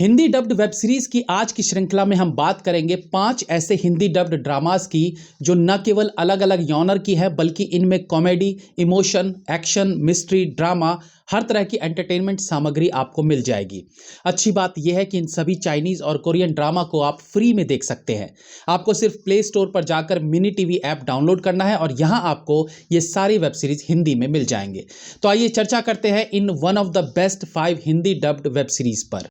Hindi dubbed web series की आज की श्रृंखला में हम बात करेंगे 5 ऐसे हिंदी डब्ड ड्रामास की जो न केवल अलग अलग जॉनर की है बल्कि इनमें comedy, emotion, action, mystery, drama, हर तरह की एंटरटेनमेंट सामग्री आपको मिल जाएगी। अच्छी बात यह है कि इन सभी चाइनीज और कोरियन ड्रामा को आप फ्री में देख सकते हैं। आपको सिर्फ प्ले स्टोर पर जाकर मिनी टीवी ऐप डाउनलोड करना है और यहां आपको ये सारी वेब सीरीज हिंदी में मिल जाएंगे। तो आइए चर्चा करते हैं in one of the best 5 Hindi dubbed web series पर।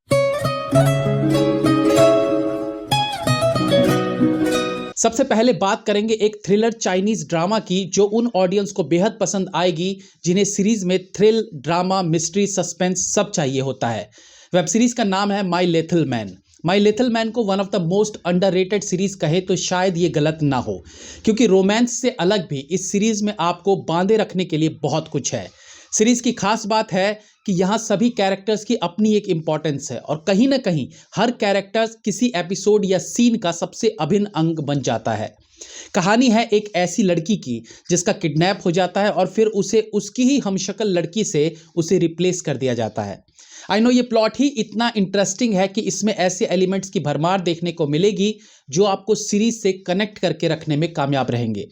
सबसे पहले बात करेंगे एक थ्रिलर चाइनीज ड्रामा की जो उन ऑडियंस को बेहद पसंद आएगी जिन्हें सीरीज में थ्रिल, ड्रामा, मिस्ट्री, सस्पेंस सब चाहिए होता है। वेब सीरीज का नाम है my little man. My little man को one of the most underrated series कहे तो शायद ये गलत ना हो, क्योंकि रोमांस से अलग भी इस सीरीज में आपको बांधे रखने के लिए बहुत कुछ है। सीरीज की खास बात है कि यहाँ सभी कैरेक्टर्स की अपनी एक इम्पॉर्टेंस है और कहीं ना कहीं हर कैरेक्टर्स किसी एपिसोड या सीन का सबसे अभिन्न अंग बन जाता है। कहानी है एक ऐसी लड़की की जिसका किडनैप हो जाता है और फिर उसे उसकी ही हमशक्ल लड़की से उसे रिप्लेस कर दिया जाता है। आई नो ये प्लॉट ही इतना इंटरेस्टिंग है कि इसमें ऐसे एलिमेंट्स की भरमार देखने को मिलेगी जो आपको सीरीज से कनेक्ट करके रखने में कामयाब रहेंगे,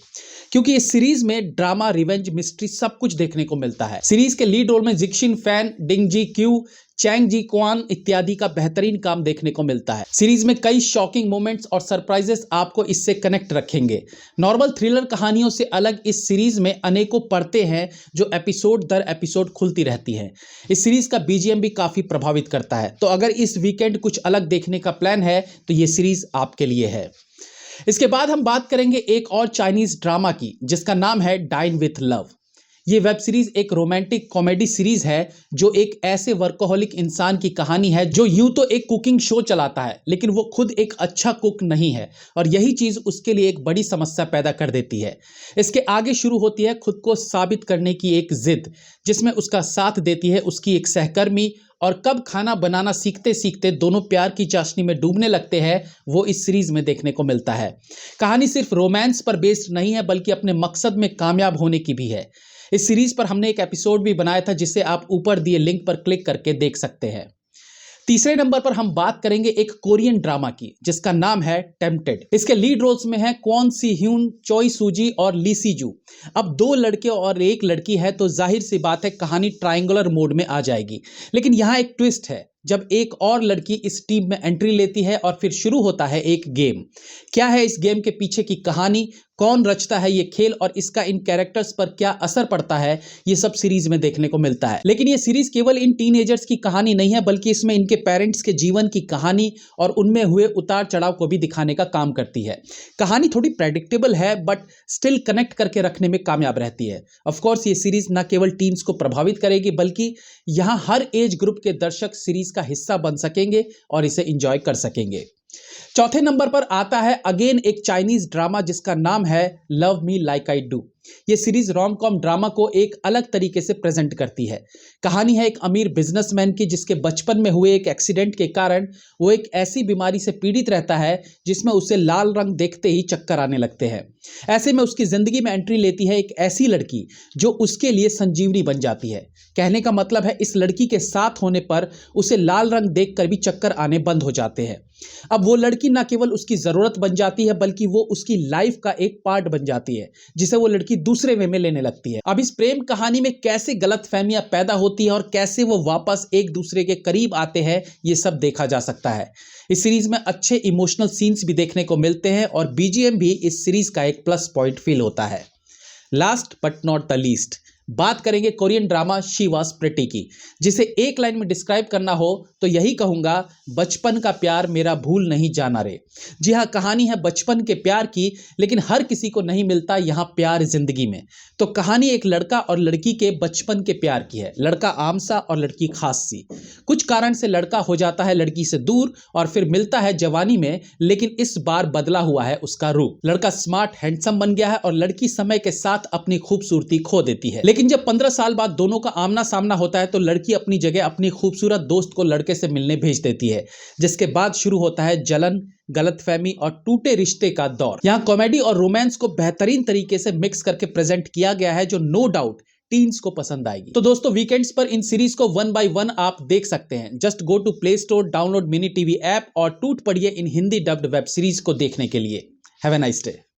क्योंकि इस सीरीज में ड्रामा, रिवेंज, मिस्ट्री सब कुछ देखने को मिलता है। सीरीज के लीड रोल में जिक्शिन फैन, डिंग जी क्यू, चैंग जी क्वान इत्यादि का बेहतरीन काम देखने को मिलता है। सीरीज में कई शॉकिंग मोमेंट्स और सरप्राइजेस आपको इससे कनेक्ट रखेंगे। नॉर्मल थ्रिलर कहानियों से अलग इस सीरीज में अनेकों परतें हैं जो एपिसोड दर एपिसोड खुलती रहती हैं। इस सीरीज का बीजीएम भी काफी प्रभावित करता है, तो अगर इस वीकेंड कुछ अलग देखने का प्लान है तो ये सीरीज आपके लिए है। इसके बाद हम बात करेंगे एक और चाइनीज ड्रामा की जिसका नाम है डाइन विथ लव। ये वेब सीरीज एक रोमांटिक कॉमेडी सीरीज है जो एक ऐसे वर्कोहॉलिक इंसान की कहानी है जो यूं तो एक कुकिंग शो चलाता है लेकिन वो खुद एक अच्छा कुक नहीं है और यही चीज उसके लिए एक बड़ी समस्या पैदा कर देती है। इसके आगे शुरू होती है खुद को साबित करने की एक जिद जिसमें उसका साथ देती है उसकी एक सहकर्मी, और कब खाना बनाना सीखते सीखते दोनों प्यार की चाशनी में डूबने लगते हैं वो इस सीरीज में देखने को मिलता है। कहानी सिर्फ रोमांस पर बेस्ड नहीं है बल्कि अपने मकसद में कामयाब होने की भी है। इस सीरीज पर हमने एक एपिसोड भी बनाया था जिसे आप ऊपर दिए लिंक पर क्लिक करके देख सकते हैं। तीसरे नंबर पर हम बात करेंगे एक कोरियन ड्रामा की जिसका नाम है टेम्पटेड। इसके लीड रोल्स में हैं क्वॉन सी ह्यून, चोई सूजी और ली सी जू। अब 2 लड़के और एक लड़की है तो जाहिर सी बात है कहानी ट्रायंगुलर मोड में आ जाएगी, लेकिन यहाँ एक ट्विस्ट है जब एक और लड़की इस टीम में एंट्री लेती है और फिर शुरू होता है एक गेम। क्या है इस गेम के पीछे की कहानी, कौन रचता है ये खेल और इसका इन कैरेक्टर्स पर क्या असर पड़ता है, ये सब सीरीज में देखने को मिलता है। लेकिन ये सीरीज केवल इन टीनेजर्स की कहानी नहीं है बल्कि इसमें इनके पेरेंट्स के जीवन की कहानी और उनमें हुए उतार चढ़ाव को भी दिखाने का काम करती है। कहानी थोड़ी प्रेडिक्टेबल है बट स्टिल कनेक्ट करके रखने में कामयाब रहती है। ऑफ कोर्स ये सीरीज न केवल टीन्स को प्रभावित करेगी बल्कि यहाँ हर एज ग्रुप के दर्शक सीरीज का हिस्सा बन सकेंगे और इसे एंजॉय कर सकेंगे। चौथे नंबर पर आता है अगेन एक चाइनीज ड्रामा जिसका नाम है love me like I do. ये सीरीज रोम कॉम ड्रामा को एक अलग तरीके से प्रेजेंट करती है। कहानी है एक अमीर बिजनेसमैन की जिसके बचपन में हुए एक एक्सीडेंट के कारण वो एक ऐसी बीमारी से पीड़ित रहता है जिसमें उसे लाल रंग देखते ही चक्कर आने लगते हैं। ऐसे में उसकी जिंदगी में एंट्री लेती है एक ऐसी लड़की जो उसके लिए संजीवनी बन जाती है। कहने का मतलब है इस लड़की के साथ होने पर उसे लाल रंग देखकर भी चक्कर आने बंद हो जाते हैं। अब वो लड़की न केवल उसकी जरूरत बन जाती है बल्कि वो उसकी लाइफ का एक पार्ट बन जाती है जिसे वो लड़की दूसरे वे में लेने लगती है। अब इस प्रेम कहानी में कैसे गलतफहमियां पैदा होती है और कैसे वो वापस एक दूसरे के करीब आते हैं ये सब देखा जा सकता है। इस सीरीज में अच्छे इमोशनल सीन्स भी देखने को मिलते हैं और बीजीएम भी इस सीरीज का एक प्लस पॉइंट फील होता है। Last but not the least बात करेंगे Korean drama she was pretty की, जिसे एक लाइन में डिस्क्राइब करना हो तो यही कहूंगा, बचपन का प्यार मेरा भूल नहीं जाना रे। जी हाँ, कहानी है बचपन के प्यार की, लेकिन हर किसी को नहीं मिलता यहाँ प्यार जिंदगी में। तो कहानी एक लड़का और लड़की के बचपन के प्यार की है। लड़का आम सा और लड़की खास सी। कुछ कारण से लड़का हो जाता है लड़की से दूर और फिर मिलता है जवानी में, लेकिन इस बार बदला हुआ है उसका रूप। लड़का स्मार्ट हैंडसम बन गया है और लड़की समय के साथ अपनी खूबसूरती खो देती है। लेकिन जब 15 साल बाद दोनों का आमना सामना होता है तो लड़की अपनी जगह अपनी खूबसूरत दोस्त को लड़के से मिलने भेज देती है, जिसके बाद शुरू होता है जलन, गलतफहमी और टूटे रिश्ते का दौर। यहाँ कॉमेडी और रोमांस को बेहतरीन तरीके से मिक्स करके प्रेजेंट किया गया है जो नो डाउट टीन्स को पसंद आएगी। तो दोस्तों वीकेंड्स पर इन सीरीज को 1 by 1 आप देख सकते हैं। Just go to Play Store, download mini TV app और टूट पड़िए इन हिंदी डब्ड वेब सीरीज को देखने के लिए। Have a nice day.